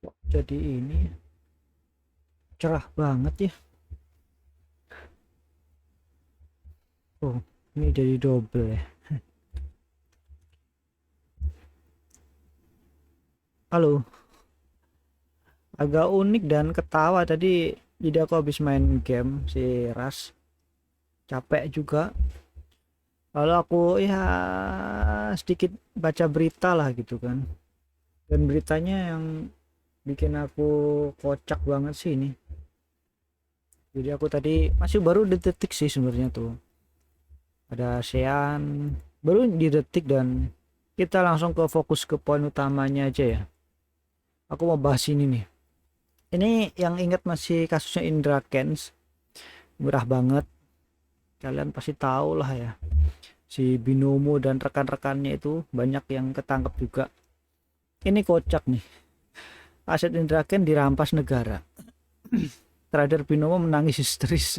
Kok jadi ini cerah banget ya. Oh, ini jadi double ya. Halo, agak unik dan ketawa tadi. Jadi aku habis main game si Ras, capek juga. Lalu aku ya sedikit baca berita lah gitu kan. Dan beritanya yang bikin aku kocak banget sih ini. Jadi aku tadi masih baru di detik sih sebenarnya tuh. Ada ASEAN baru di detik dan kita langsung ke fokus ke poin utamanya aja ya. Aku mau bahas ini nih. Ini yang ingat masih kasusnya Indra Kents, murah banget. Kalian pasti tahu lah ya. Si Binomo dan rekan-rekannya itu banyak yang ketangkep juga. Ini kocak nih. Aset Indra Kents dirampas negara. Trader Binomo menangis histeris.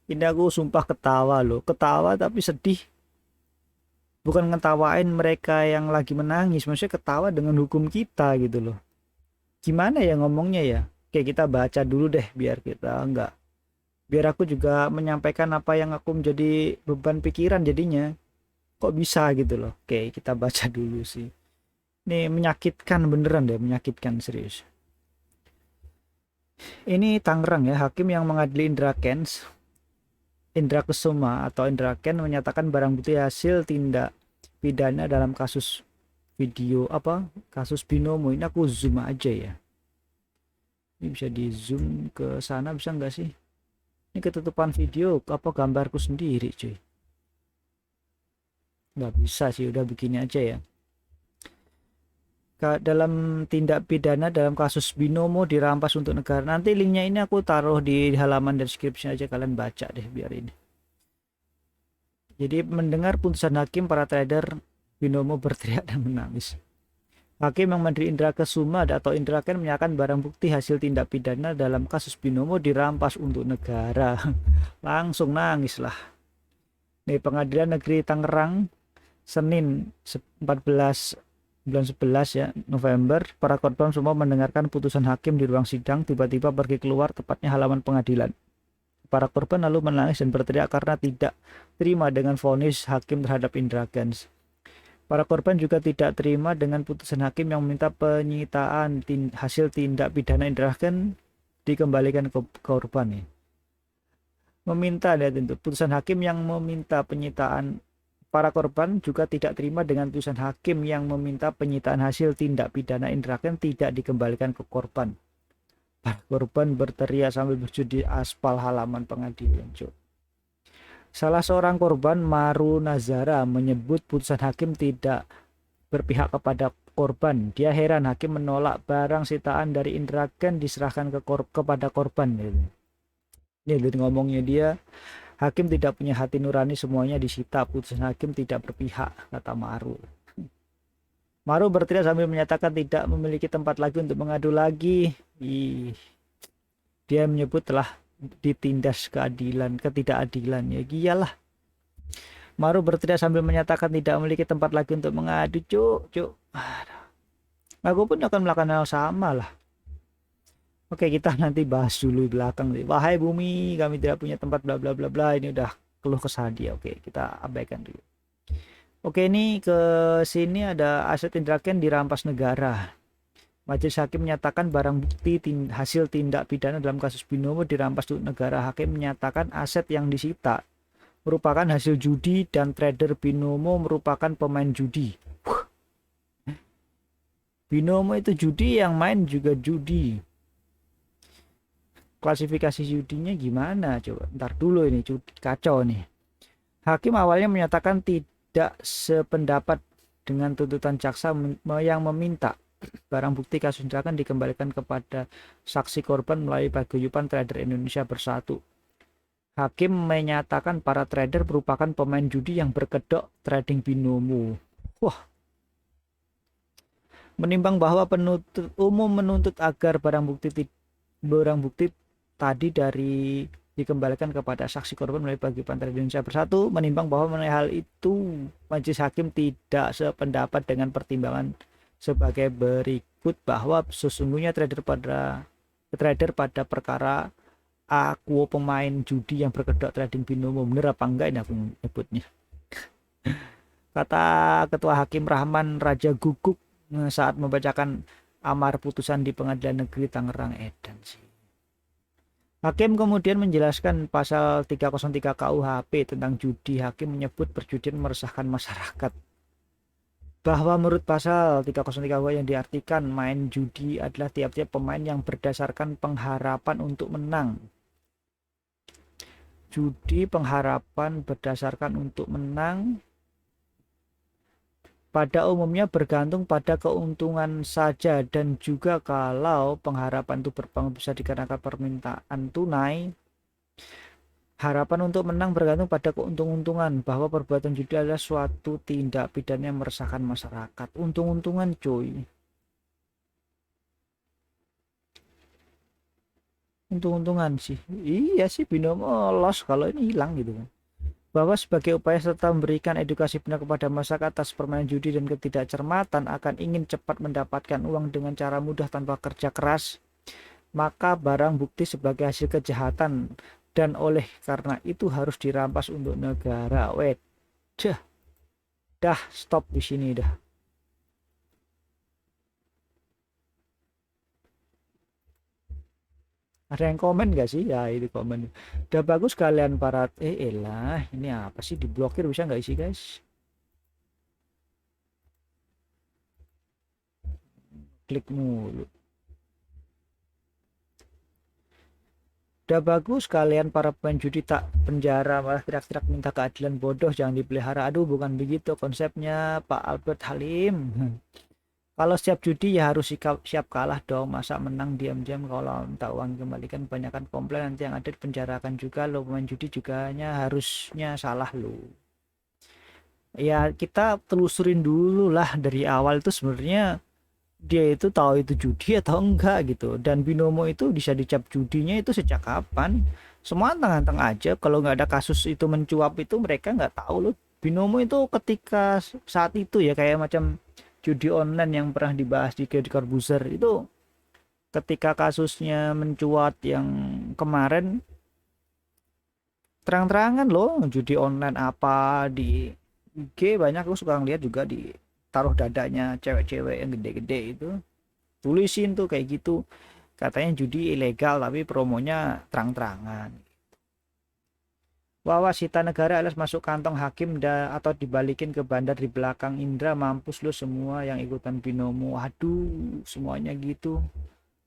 Ini aku sumpah ketawa loh. Ketawa tapi sedih. Bukan ngetawain mereka yang lagi menangis. Maksudnya ketawa dengan hukum kita gitu loh. Gimana ya ngomongnya ya? Kayak kita baca dulu deh biar kita enggak, biar aku juga menyampaikan apa yang aku menjadi beban pikiran jadinya. Kok bisa gitu loh. Oke, kita baca dulu sih. Ini menyakitkan beneran deh, menyakitkan serius. Ini Tangerang ya, hakim yang mengadili Indra Kents, Indra Kesuma atau Indra Kents menyatakan barang bukti hasil tindak pidana dalam kasus video apa? Kasus binomo. Ini aku zoom aja ya. Ini bisa di zoom ke sana bisa nggak sih? Ini ketutupan video apa gambarku sendiri cuy. Nggak bisa sih, udah begini aja ya. Dalam tindak pidana dalam kasus binomo dirampas untuk negara. Nanti linknya ini aku taruh di halaman description aja, kalian baca deh biar ini. Jadi mendengar putusan hakim, para trader binomo berteriak dan menangis. Hakim yang Mandiri Indra Kesuma atau Indra Ken menyatakan barang bukti hasil tindak pidana dalam kasus binomo dirampas untuk negara. Langsung nangis lah. Nih, Pengadilan Negeri Tangerang Senin 14 bulan 11 ya November, para korban semua mendengarkan putusan hakim di ruang sidang, tiba-tiba pergi keluar, tepatnya halaman pengadilan. Para korban lalu menangis dan berteriak karena tidak terima dengan vonis hakim terhadap Indra Kents. Para korban juga tidak terima dengan putusan hakim yang meminta penyitaan hasil tindak pidana Indra Kents dikembalikan ke korban nih. Meminta, lihat itu putusan hakim yang meminta penyitaan. Para korban juga tidak terima dengan putusan hakim yang meminta penyitaan hasil tindak pidana Indra Kents tidak dikembalikan ke korban. Para korban berteriak sambil berjudi aspal halaman pengadilan. Salah seorang korban, Maru Nazara, menyebut putusan hakim tidak berpihak kepada korban. Dia heran hakim menolak barang sitaan dari Indra Kents diserahkan kepada korban. Ini ngomongnya dia. Hakim tidak punya hati nurani, semuanya disita. Putusan hakim tidak berpihak, kata Maru. Maru berteriak sambil menyatakan tidak memiliki tempat lagi untuk mengadu lagi. Dia menyebut telah ditindas ketidakadilan. Ya iyalah. Maru berteriak sambil menyatakan tidak memiliki tempat lagi untuk mengadu. Cuk. Aku pun akan melakukan hal sama lah. Oke, kita nanti bahas dulu belakang. Wahai bumi, kami tidak punya tempat bla bla bla bla. Ini udah keluh kesah dia. Oke, kita abaikan dulu. Oke, ini ke sini ada aset Indra Kents dirampas negara. Majelis hakim menyatakan barang bukti hasil tindak pidana dalam kasus binomo dirampas untuk negara. Hakim menyatakan aset yang disita merupakan hasil judi dan trader binomo merupakan pemain judi. Binomo itu judi, yang main juga judi. Klasifikasi judinya gimana coba? Ntar dulu, ini kacau nih. Hakim awalnya menyatakan tidak sependapat dengan tuntutan jaksa yang meminta barang bukti kasus Indra Kents dikembalikan kepada saksi korban melalui paguyuban trader Indonesia Bersatu. Hakim menyatakan para trader merupakan pemain judi yang berkedok trading binomo. Wah. Menimbang bahwa penuntut umum menuntut agar barang bukti tadi dikembalikan kepada saksi korban melalui paguyuban trader Indonesia Bersatu, menimbang bahwa mengenai hal itu majelis hakim tidak sependapat dengan pertimbangan sebagai berikut. menyebut bahwa sesungguhnya trader pada perkara aku pemain judi yang berkedok trading binomo. Bener apa enggak ini aku nyebutnya? Kata Ketua Hakim Rahman Raja Guguk saat membacakan amar putusan di Pengadilan Negeri Tangerang Edan sih. Hakim kemudian menjelaskan pasal 303 KUHP tentang judi. Hakim menyebut perjudian meresahkan masyarakat. Bahwa menurut pasal 303 KUHP yang diartikan main judi adalah tiap-tiap pemain yang berdasarkan pengharapan untuk menang. Judi pengharapan berdasarkan untuk menang pada umumnya bergantung pada keuntungan saja, dan juga kalau pengharapan itu berbangun bisa dikarenakan permintaan tunai. Harapan untuk menang bergantung pada keuntung-untungan, bahwa perbuatan judi adalah suatu tindak pidana yang meresahkan masyarakat. Untung-untungan cuy. Untung-untungan sih. Iya sih, binomo loss kalau ini hilang gitu kan. Bahwa sebagai upaya serta memberikan edukasi benar kepada masyarakat atas permainan judi dan ketidakcermatan akan ingin cepat mendapatkan uang dengan cara mudah tanpa kerja keras, maka barang bukti sebagai hasil kejahatan dan oleh karena itu harus dirampas untuk negara. Dah stop di sini dah. Ada yang komen gak sih? Ya itu komen. Udah bagus kalian para elah, ini apa sih, diblokir bisa nggak sih guys? Klik mulu. Udah bagus kalian para pemain judi tak penjara malah teriak-teriak minta keadilan, bodoh jangan dipelihara. Aduh bukan begitu konsepnya Pak Albert Halim. Kalau siap judi ya harus siap kalah dong, masa menang diam-diam. Kalau minta uang kembalikan banyakkan komplain, nanti yang ada dipenjarakan juga lo. Pemain judi juga harusnya salah lo. Ya kita telusurin dulu lah dari awal itu sebenarnya dia itu tahu itu judi atau enggak gitu, dan binomo itu bisa dicap judinya itu sejak kapan. Semua tengah-tengah aja, kalau nggak ada kasus itu mencuap itu mereka nggak tahu loh. Binomo itu ketika saat itu ya kayak macam judi online yang pernah dibahas di Corbuzier itu, ketika kasusnya mencuat yang kemarin, terang-terangan loh judi online apa di IG banyak. Aku suka ngeliat juga di taruh dadanya cewek-cewek yang gede-gede itu, tulisin tuh kayak gitu, katanya judi ilegal tapi promonya terang-terangan. Wawasita negara alias masuk kantong hakim atau dibalikin ke bandar di belakang Indra. Mampus lo semua yang ikutan binomo. Aduh semuanya gitu.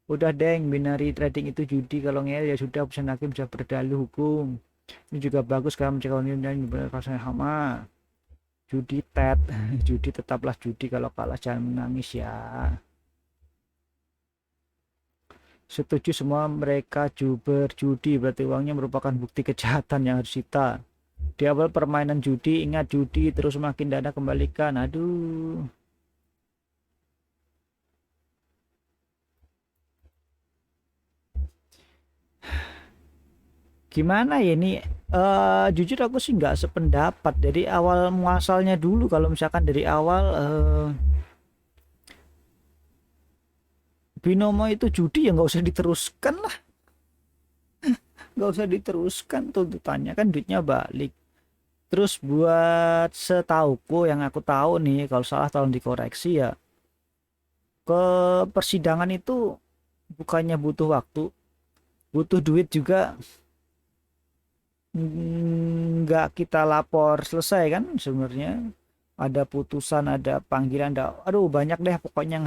Udah deng, binary trading itu judi, kalau ngel ya sudah, putusan hakim bisa berdalih hukum. Ini juga bagus kan mencegah ini kasusnya hama. Judi tet judi tetaplah judi, kalau kalah jangan menangis ya. Setuju semua mereka berjudi, berarti uangnya merupakan bukti kejahatan yang harus disita. Di awal permainan judi, ingat judi terus makin dana kembalikan. Aduh. Gimana ya ini? Jujur aku sih nggak sependapat dari awal muasalnya dulu. Kalau misalkan dari awal binomo itu judi ya nggak usah diteruskan lah. Nggak usah diteruskan, tuntutannya kan duitnya balik. Terus buat setauku yang aku tahu nih, kalau salah tolong dikoreksi ya, ke persidangan itu bukannya butuh waktu, butuh duit juga. Nggak kita lapor selesai kan sebenarnya, ada putusan, ada panggilan, ada aduh banyak deh pokoknya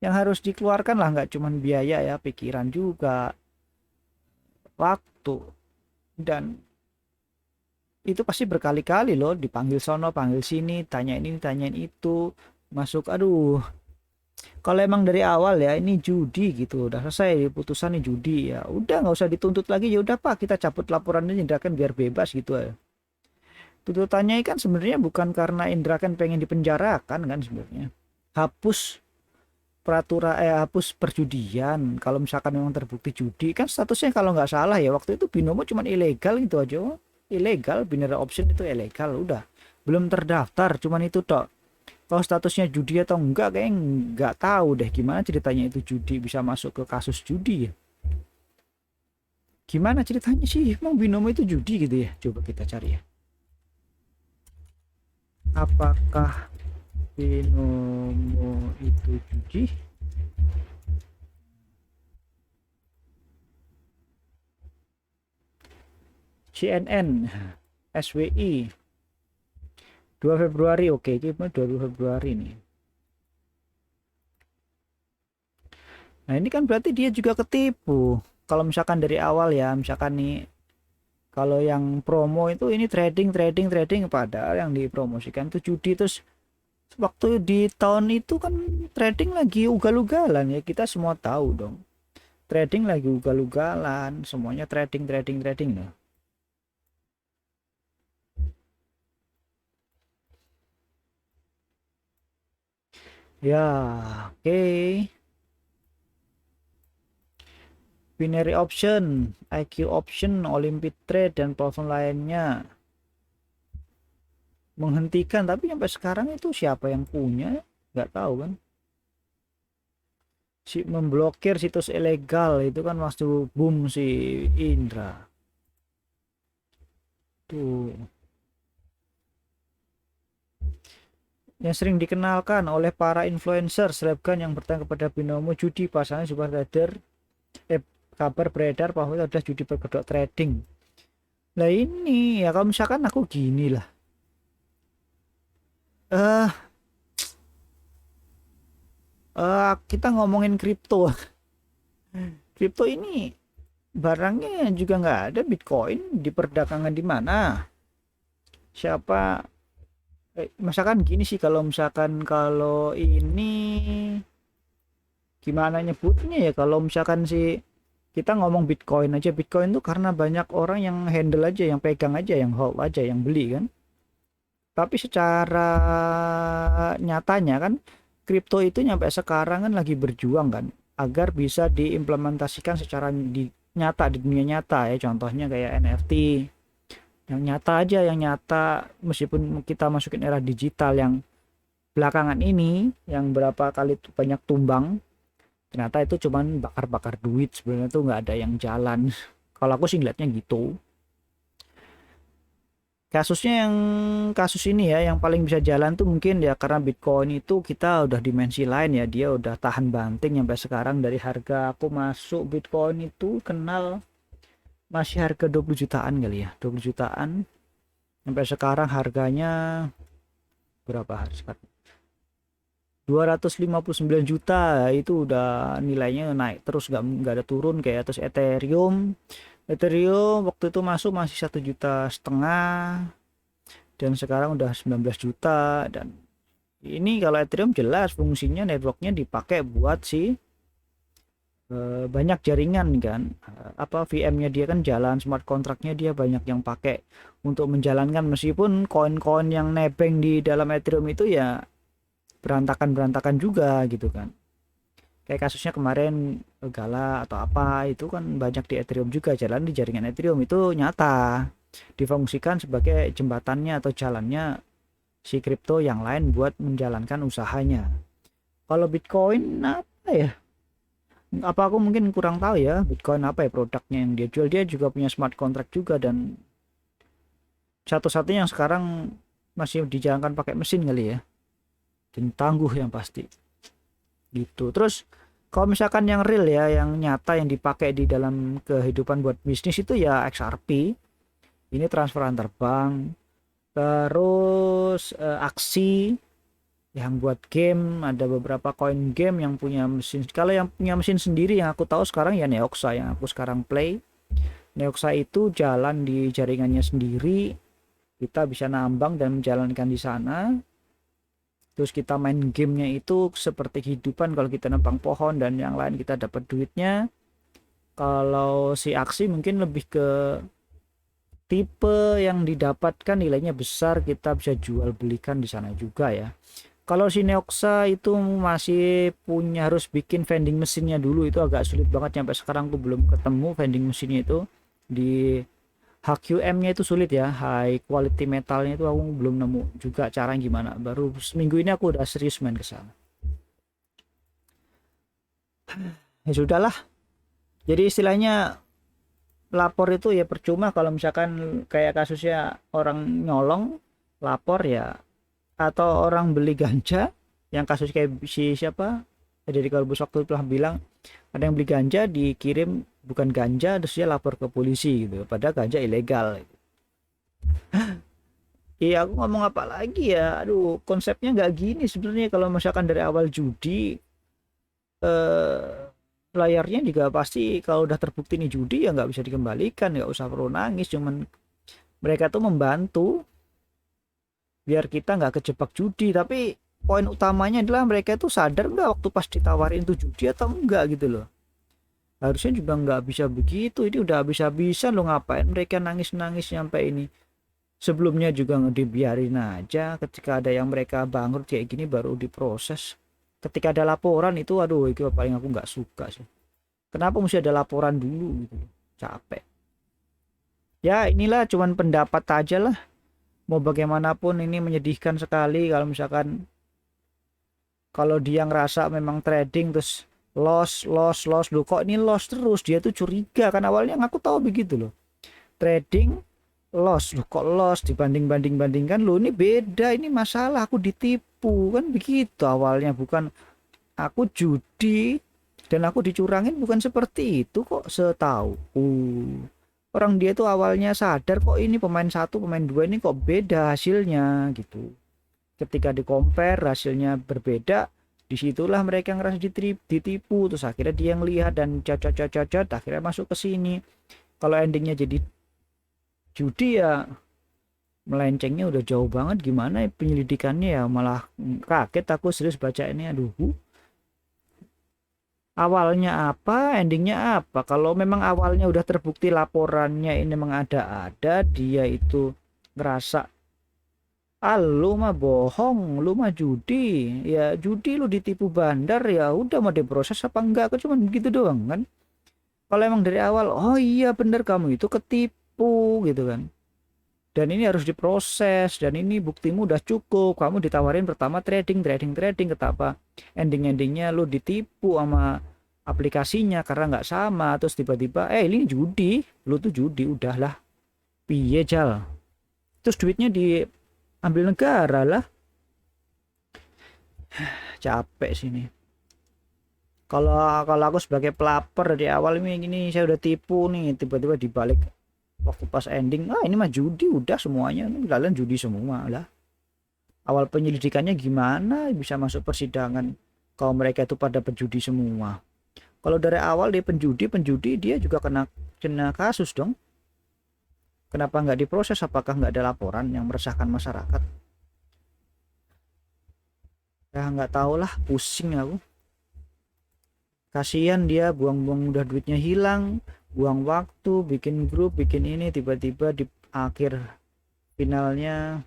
yang harus dikeluarkan lah, nggak cuman biaya ya, pikiran juga, waktu, dan itu pasti berkali-kali loh, dipanggil sono panggil sini, tanyain ini tanyain itu, masuk. Aduh, kalau emang dari awal ya ini judi gitu, udah selesai putusan nih judi, ya udah nggak usah dituntut lagi, ya udah Pak kita cabut laporannya, Indra kan biar bebas gitu ya. Tuntutannya kan sebenarnya bukan karena Indra kan pengen dipenjarakan kan, sebenarnya hapus hapus perjudian. Kalau misalkan memang terbukti judi kan statusnya, kalau nggak salah ya waktu itu binomo cuman ilegal gitu aja, ilegal, binary option itu ilegal, udah belum terdaftar, cuman itu tok. Kalau statusnya judi atau enggak kayak nggak tahu deh gimana ceritanya itu judi bisa masuk ke kasus judi ya. Gimana ceritanya sih emang binomo itu judi gitu ya? Coba kita cari ya. Apakah binomo itu judi? CNN, SWI, 2 Februari. Oke, ini 2 Februari nih. Nah, ini kan berarti dia juga ketipu. Kalau misalkan dari awal ya, misalkan nih kalau yang promo itu ini trading padahal yang dipromosikan itu judi. Terus waktu di tahun itu kan trading lagi ugal-ugalan ya, kita semua tahu dong. Trading lagi ugal-ugalan, semuanya trading loh. Ya, oke. Binary option, IQ option, Olympic trade dan platform lainnya menghentikan, tapi sampai sekarang itu siapa yang punya nggak tahu kan. Si memblokir situs ilegal itu kan waktu boom si Indra tuh, yang sering dikenalkan oleh para influencer selebgram yang bertanya kepada binomo judi. Pasalnya sebuah trader kabar beredar bahwa itu adalah judi berkedok trading. Nah ini ya kalau misalkan aku gini lah, eh kita ngomongin kripto. Kripto ini barangnya juga nggak ada. Bitcoin diperdagangkan di mana? Siapa? Misalkan gini sih, kalau misalkan kalau ini gimana nyebutnya ya, kalau misalkan sih kita ngomong Bitcoin aja, Bitcoin tuh karena banyak orang yang handle aja, yang pegang aja, yang hold aja, yang beli kan. Tapi secara nyatanya kan kripto itu nyampe sekarang kan lagi berjuang kan agar bisa diimplementasikan secara nyata di dunia nyata ya. Contohnya kayak NFT yang nyata aja, yang nyata, meskipun kita masukin era digital yang belakangan ini yang berapa kali banyak tumbang, ternyata itu cuman bakar-bakar duit, sebenarnya tuh nggak ada yang jalan. Kalau aku sih ngeliatnya gitu. Kasusnya yang kasus ini ya yang paling bisa jalan tuh mungkin ya karena Bitcoin itu kita udah dimensi lain ya, dia udah tahan banting sampai sekarang. Dari harga aku masuk Bitcoin itu kenal masih harga 20 jutaan kali ya, 20 jutaan, sampai sekarang harganya berapa sekarang, 259 juta. Itu udah nilainya naik terus, nggak ada turun kayak. Terus Ethereum waktu itu masuk masih 1,5 juta dan sekarang udah 19 juta. Dan ini kalau Ethereum jelas fungsinya networknya dipakai buat si banyak jaringan kan, apa VM-nya dia kan jalan, smart kontraknya dia banyak yang pakai untuk menjalankan. Meskipun koin-koin yang nebeng di dalam Ethereum itu ya berantakan juga gitu kan. Kayak kasusnya kemarin Gala atau apa itu kan banyak di Ethereum juga, jalan di jaringan Ethereum itu nyata difungsikan sebagai jembatannya atau jalannya si kripto yang lain buat menjalankan usahanya. Kalau Bitcoin apa ya, apa aku mungkin kurang tahu ya Bitcoin apa ya produknya yang dia jual. Dia juga punya smart contract juga, dan satu-satunya yang sekarang masih dijalankan pakai mesin kali ya, dan tangguh yang pasti gitu. Terus kalau misalkan yang real ya, yang nyata yang dipakai di dalam kehidupan buat bisnis itu ya XRP, ini transfer antar bank. Terus aksi yang buat game, ada beberapa koin game yang punya mesin. Kalau yang punya mesin sendiri yang aku tahu sekarang ya Neoxa yang aku sekarang play. Neoxa itu jalan di jaringannya sendiri, kita bisa nambang dan menjalankan di sana. Terus kita main gamenya itu seperti kehidupan, kalau kita nembang pohon dan yang lain kita dapat duitnya. Kalau si aksi mungkin lebih ke tipe yang didapatkan nilainya besar, kita bisa jual belikan di sana juga ya. Kalau si Neoxa itu masih punya, harus bikin vending mesinnya dulu, itu agak sulit banget. Sampai sekarang aku belum ketemu vending mesinnya itu di HQM-nya itu sulit ya, high quality metalnya itu aku belum nemu juga cara gimana. Baru seminggu ini aku udah serius main ke sana. Ya sudahlah. Jadi istilahnya lapor itu ya percuma kalau misalkan kayak kasusnya orang nyolong lapor ya, atau orang beli ganja yang kasus kayak si siapa jadi kalau waktu itu bilang ada yang beli ganja dikirim bukan ganja terus dia lapor ke polisi gitu padahal ganja ilegal gitu. Iya aku ngomong apa lagi ya, aduh konsepnya nggak gini sebenarnya. Kalau misalkan dari awal judi eh, layarnya juga pasti kalau udah terbukti nih judi ya nggak bisa dikembalikan, nggak usah perlu nangis. Cuman mereka tuh membantu biar kita nggak kejebak judi, tapi poin utamanya adalah mereka itu sadar nggak waktu pas ditawarin tuh judi atau enggak gitu loh. Harusnya juga nggak bisa begitu, ini udah habis-habisan lo, ngapain mereka nangis-nangis sampai ini. Sebelumnya juga dibiarin aja, ketika ada yang mereka bangkrut kayak gini baru diproses. Ketika ada laporan itu aduh itu paling aku nggak suka sih. Kenapa mesti ada laporan dulu gitu, capek. Ya inilah cuman pendapat aja lah, mau bagaimanapun ini menyedihkan sekali kalau misalkan kalau dia ngerasa memang trading terus loss loh, kok ini loss terus, dia tuh curiga kan. Awalnya aku tahu begitu loh, trading loss loh, kok loss dibanding-bandingkan loh, ini beda, ini masalah aku ditipu kan begitu awalnya. Bukan aku judi dan aku dicurangin, bukan seperti itu kok setahu. Orang dia tuh awalnya sadar kok ini pemain satu pemain dua ini kok beda hasilnya gitu. Ketika di compare hasilnya berbeda, disitulah mereka ngerasa ditipu. Terus akhirnya dia ngelihat dan cocok akhirnya masuk ke sini. Kalau endingnya jadi judi ya melencengnya udah jauh banget. Gimana ya penyelidikannya ya, malah kaget aku serius baca ini. Aduh, awalnya apa endingnya apa. Kalau memang awalnya udah terbukti laporannya ini memang ada dia itu ngerasa lu mah bohong, lu mah judi, ya judi lu ditipu bandar, ya udah mau diproses apa enggak, aku cuman begitu doang kan. Kalau emang dari awal oh iya bener kamu itu ketipu gitu kan, dan ini harus diproses dan ini buktimu udah cukup, kamu ditawarin pertama trading ketapa endingnya lu ditipu sama aplikasinya karena nggak sama, terus tiba-tiba ini judi, lu tuh judi, udahlah piye jal, terus duitnya diambil negara lah. Capek sini. Kalau kalau aku sebagai pelapor di awal ini saya udah tipu nih, tiba-tiba dibalik waktu pas ending ini mah judi, udah semuanya ini kalian judi semua lah. Awal penyelidikannya gimana bisa masuk persidangan kalau mereka itu pada penjudi semua. Kalau dari awal dia penjudi dia juga kena kasus dong. Kenapa nggak diproses? Apakah nggak ada laporan yang meresahkan masyarakat? Ya nggak tahu lah, pusing aku. Kasihan dia buang-buang udah duitnya hilang, buang waktu bikin grup bikin ini, tiba-tiba di akhir finalnya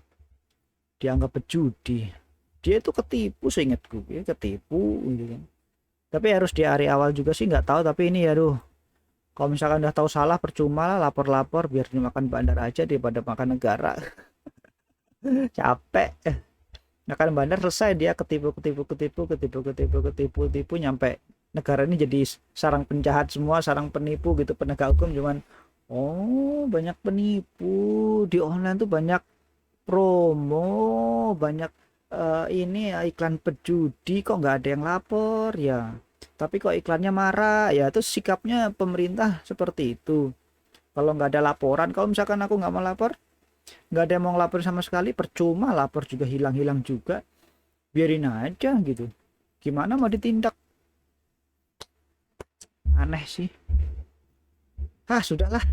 dianggap pejudi. Dia itu ketipu seingatku, ya ketipu gitu kan. Tapi harus di hari awal juga sih nggak tahu, tapi ini aduh, kalau misalkan udah tahu salah percuma lah lapor-lapor, biar dimakan bandar aja daripada makan negara. Capek. Makan bandar selesai, dia ketipu nyampe negara ini jadi sarang penjahat semua, sarang penipu gitu, penegak hukum cuman banyak penipu di online tuh, banyak promo, banyak ini iklan pejudi, kok nggak ada yang lapor ya, tapi kok iklannya marah ya. Terus sikapnya pemerintah seperti itu kalau nggak ada laporan. Kalau misalkan aku nggak mau lapor, nggak ada yang mau lapor sama sekali, percuma, lapor juga hilang-hilang juga, biarin aja gitu, gimana mau ditindak. Aneh sih. Sudahlah.